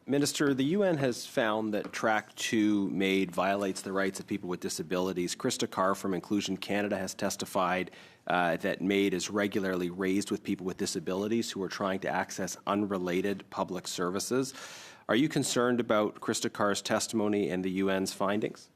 Minister, the UN has found that Track 2 MAiD violates the rights of people with disabilities. Krista Carr from Inclusion Canada has testified that MAiD is regularly raised with people with disabilities who are trying to access unrelated public services. Are you concerned about Krista Carr's testimony and the UN's findings?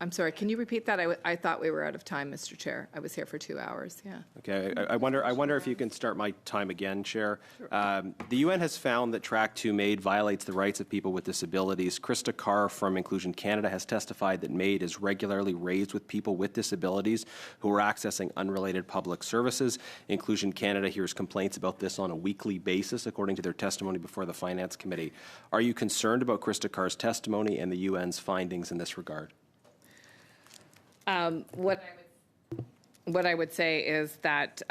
I'm sorry, can you repeat that? I thought we were out of time, Mr. Chair. I was here for 2 hours, yeah. Okay, I wonder if you can start my time again, Chair. The UN has found that Track 2 MAiD violates the rights of people with disabilities. Krista Carr from Inclusion Canada has testified that MAiD is regularly raised with people with disabilities who are accessing unrelated public services. Inclusion Canada hears complaints about this on a weekly basis, according to their testimony before the Finance Committee. Are you concerned about Krista Carr's testimony and the UN's findings in this regard? What I would say is that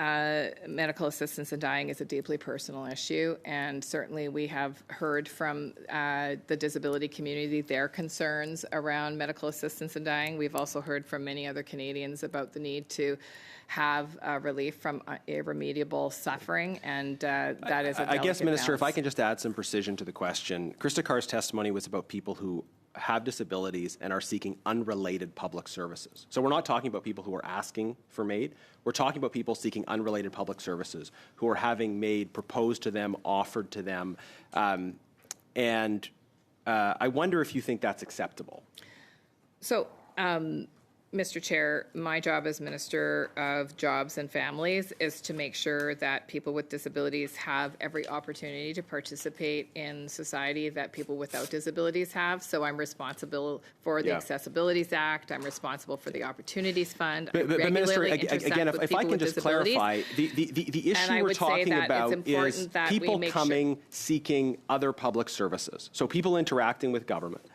medical assistance in dying is a deeply personal issue, and certainly we have heard from the disability community their concerns around medical assistance in dying. We've also heard from many other Canadians about the need to have relief from irremediable suffering, and that is a I guess, Minister, balance. if I can just add some precision to the question. Krista Carr's testimony was about people who have disabilities and are seeking unrelated public services. So we're not talking about people who are asking for MAiD. We're talking about people seeking unrelated public services who are having MAiD proposed to them, offered to them. And I wonder if you think that's acceptable. So, Mr. Chair, my job as Minister of Jobs and Families is to make sure that people with disabilities have every opportunity to participate in society that people without disabilities have. So I'm responsible for the Accessibilities Act. I'm responsible for the Opportunities Fund. But Minister, again, if I can just clarify, the issue we're talking about is people coming seeking other public services. So people interacting with government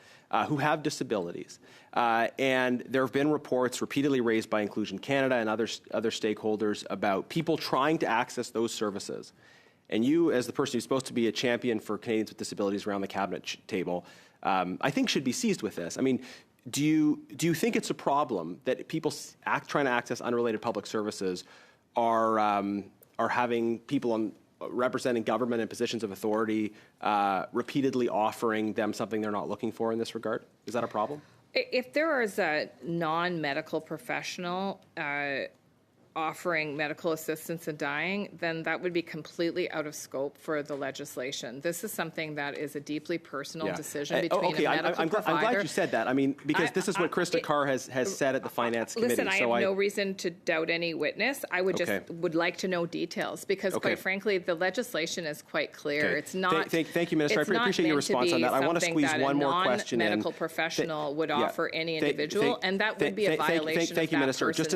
who have disabilities. And there have been reports repeatedly raised by Inclusion Canada and other stakeholders about people trying to access those services. And you, as the person who's supposed to be a champion for Canadians with disabilities around the cabinet table, I think should be seized with this. I mean, do you think it's a problem that people trying to access unrelated public services are having people representing government in positions of authority repeatedly offering them something they're not looking for in this regard? Is that a problem? If there is a non-medical professional offering medical assistance in dying, then that would be completely out of scope for the legislation. This is something that is a deeply personal decision between a medical provider. I'm glad you said that. I mean, because this is what Krista Carr has said at the Finance Committee. Listen, I have no reason to doubt any witness. I would would like to know details because, quite frankly, the legislation is quite clear. It's not. Thank you, Minister. I appreciate your response on that. I want to squeeze one more question in. Non-medical professional would offer any individual, and that would be a violation of that person's